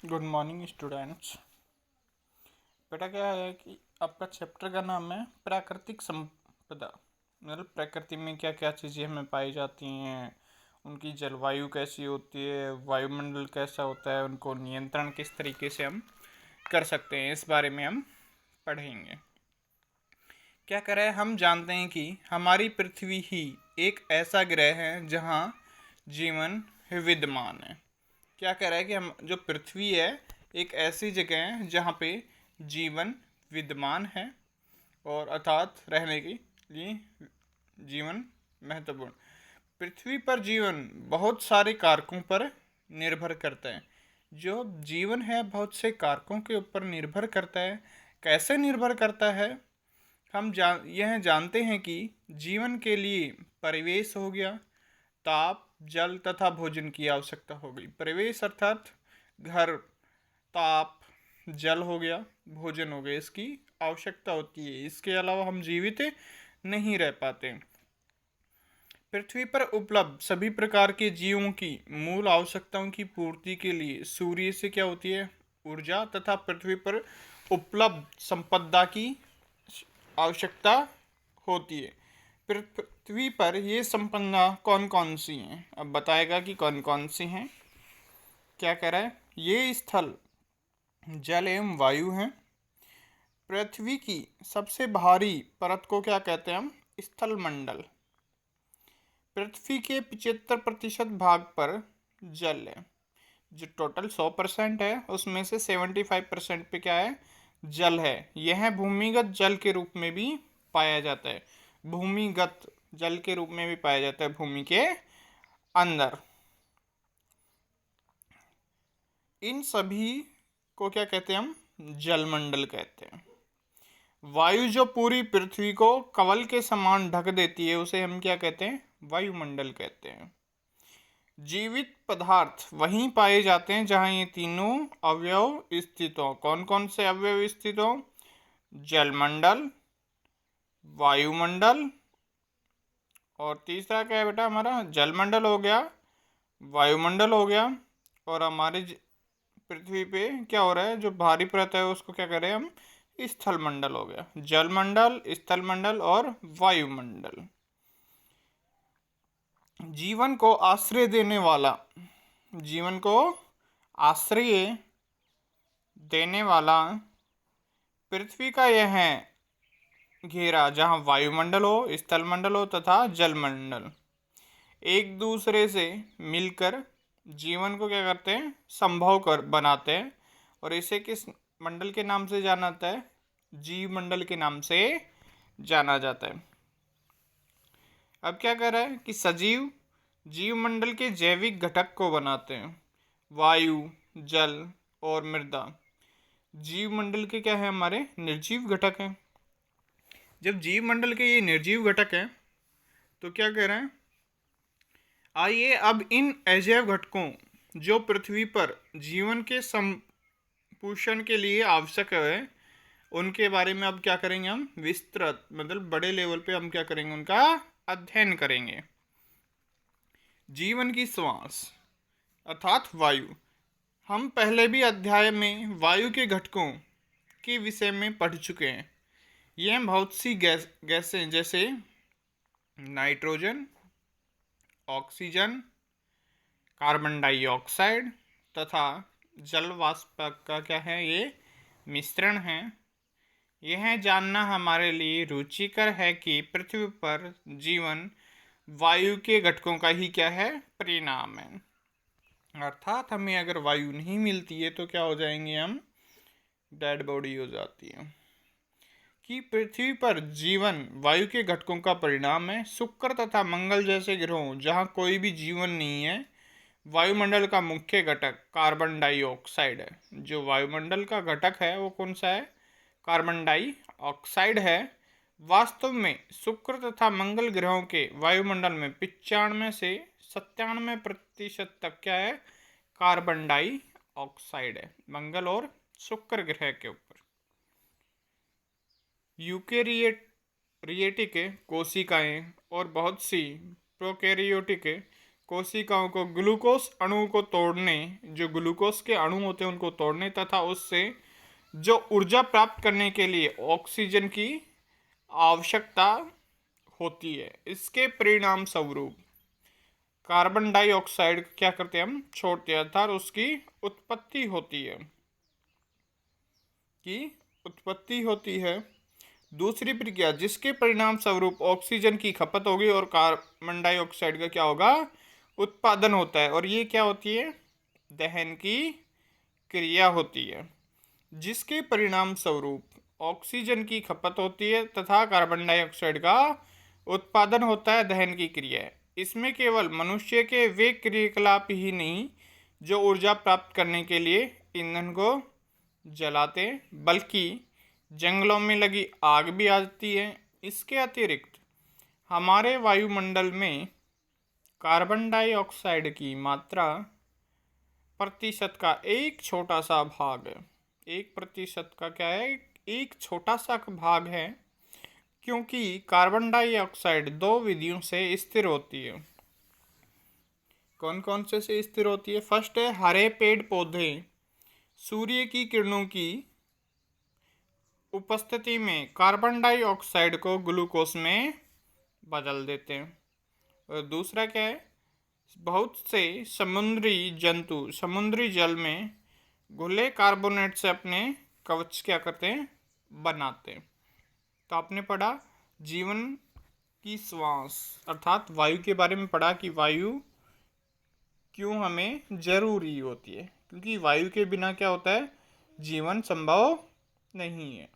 Good morning students. बेटा क्या है कि आपका चैप्टर का नाम है प्राकृतिक संपदा। मतलब प्रकृति में क्या क्या चीज़ें हमें पाई जाती हैं, उनकी जलवायु कैसी होती है, वायुमंडल कैसा होता है, उनको नियंत्रण किस तरीके से हम कर सकते हैं, इस बारे में हम पढ़ेंगे। क्या करें, हम जानते हैं कि हमारी पृथ्वी ही एक ऐसा ग्रह है जहाँ जीवन विद्यमान है। क्या कह रहा है कि हम जो पृथ्वी है एक ऐसी जगह है जहाँ पे जीवन विद्यमान है और अर्थात रहने के लिए जीवन महत्वपूर्ण। पृथ्वी पर जीवन बहुत सारे कारकों पर निर्भर करता है। जो जीवन है बहुत से कारकों के ऊपर निर्भर करता है। कैसे निर्भर करता है, हम यह जानते हैं कि जीवन के लिए परिवेश हो गया, ताप, जल तथा भोजन की आवश्यकता हो गई। परिवेश अर्थात घर, ताप, जल हो गया, भोजन हो गया, इसकी आवश्यकता होती है। इसके अलावा हम जीवित नहीं रह पाते। पृथ्वी पर उपलब्ध सभी प्रकार के जीवों की मूल आवश्यकताओं की पूर्ति के लिए सूर्य से क्या होती है, ऊर्जा तथा पृथ्वी पर उपलब्ध संपदा की आवश्यकता होती है। पृथ्वी पर ये संपदा कौन कौन सी हैं, अब बताएगा कि कौन कौन सी हैं। क्या कह रहा है, ये स्थल, जल एवं वायु हैं। पृथ्वी की सबसे भारी परत को क्या कहते हैं हम, स्थल मंडल। पृथ्वी के 75% भाग पर जल है। जो टोटल 100% है उसमें से 75% पे क्या है, जल है। यह भूमिगत जल के रूप में भी पाया जाता है। भूमिगत जल के रूप में भी पाया जाता है भूमि के अंदर। इन सभी को क्या कहते हैं हम, जलमंडल कहते हैं। वायु जो पूरी पृथ्वी को कवल के समान ढक देती है उसे हम क्या कहते हैं, वायुमंडल कहते हैं। जीवित पदार्थ वहीं पाए जाते हैं जहां ये तीनों अवयव स्थित हो। कौन कौन से अवयव स्थित हो, जलमंडल, वायुमंडल और तीसरा क्या है बेटा हमारा, जलमंडल हो गया, वायुमंडल हो गया, और हमारे पृथ्वी पे क्या हो रहा है, जो भारी परत है उसको क्या करें हम, स्थल मंडल हो गया। जलमंडल, स्थल मंडल और वायुमंडल। जीवन को आश्रय देने वाला, जीवन को आश्रय देने वाला पृथ्वी का यह है घेरा जहाँ वायुमंडल हो, स्थलमंडल हो तथा जलमंडल एक दूसरे से मिलकर जीवन को क्या करते हैं, संभव कर बनाते हैं। और इसे किस मंडल के नाम से जाना जाता है, जीव मंडल के नाम से जाना जाता है। अब क्या कर रहा है कि सजीव जीव मंडल के जैविक घटक को बनाते हैं। वायु, जल और मृदा जीव मंडल के क्या है, हमारे निर्जीव घटक हैं। जब जीव मंडल के ये निर्जीव घटक हैं तो क्या कह रहे हैं, आइए अब इन अजैव घटकों जो पृथ्वी पर जीवन के संपोषण के लिए आवश्यक है उनके बारे में अब क्या करेंगे हम, विस्तृत मतलब बड़े लेवल पे हम क्या करेंगे, उनका अध्ययन करेंगे। जीवन की श्वास अर्थात वायु। हम पहले भी अध्याय में वायु के घटकों के विषय में पढ़ चुके हैं। यह बहुत सी गैसें जैसे नाइट्रोजन, ऑक्सीजन, कार्बन डाइऑक्साइड तथा जल वाष्प का क्या है, ये मिश्रण है। यह जानना हमारे लिए रुचिकर है कि पृथ्वी पर जीवन वायु के घटकों का ही क्या है, परिणाम है। अर्थात हमें अगर वायु नहीं मिलती है तो क्या हो जाएंगे हम, डेड बॉडी हो जाती है। कि पृथ्वी पर जीवन वायु के घटकों का परिणाम है। शुक्र तथा मंगल जैसे ग्रहों जहाँ कोई भी जीवन नहीं है, वायुमंडल का मुख्य घटक कार्बन डाइऑक्साइड है। जो वायुमंडल का घटक है वो कौन सा है, कार्बन डाइऑक्साइड है। वास्तव में शुक्र तथा मंगल ग्रहों के वायुमंडल में 95 से 97% तक क्या है, कार्बन डाइऑक्साइड है, मंगल और शुक्र ग्रह के ऊपर। यूकेरियोटिक कोशिकाएं और बहुत सी प्रोकैरियोटिक कोशिकाओं को ग्लूकोज अणु को तोड़ने, जो ग्लूकोज के अणु होते हैं उनको तोड़ने तथा उससे जो ऊर्जा प्राप्त करने के लिए ऑक्सीजन की आवश्यकता होती है, इसके परिणाम स्वरूप कार्बन डाइऑक्साइड क्या करते हैं हम, छोड़ते हैं, अर्थात उसकी उत्पत्ति होती है। दूसरी प्रक्रिया जिसके परिणाम स्वरूप ऑक्सीजन की खपत होगी और कार्बन डाइऑक्साइड का क्या होगा, उत्पादन होता है, और ये क्या होती है, दहन की क्रिया होती है, जिसके परिणाम स्वरूप ऑक्सीजन की खपत होती है तथा कार्बन डाइऑक्साइड का उत्पादन होता है, दहन की क्रिया है। इसमें केवल मनुष्य के वे क्रियाकलाप ही नहीं जो ऊर्जा प्राप्त करने के लिए ईंधन को जलाते, बल्कि जंगलों में लगी आग भी आती है। इसके अतिरिक्त हमारे वायुमंडल में कार्बन डाइऑक्साइड की मात्रा प्रतिशत का एक छोटा सा भाग है। 1% का क्या है, एक छोटा सा भाग है, क्योंकि कार्बन डाइऑक्साइड दो विधियों से स्थिर होती है। कौन कौन से स्थिर होती है? फर्स्ट है, हरे पेड़ पौधे सूर्य की किरणों की उपस्थिति में कार्बन डाइऑक्साइड को ग्लूकोज में बदल देते हैं। और दूसरा क्या है, बहुत से समुद्री जंतु समुद्री जल में घुले कार्बोनेट से अपने कवच क्या करते हैं, बनाते हैं। तो आपने पढ़ा जीवन की श्वास अर्थात वायु के बारे में पढ़ा कि वायु क्यों हमें जरूरी होती है, क्योंकि वायु के बिना क्या होता है, जीवन संभव नहीं है।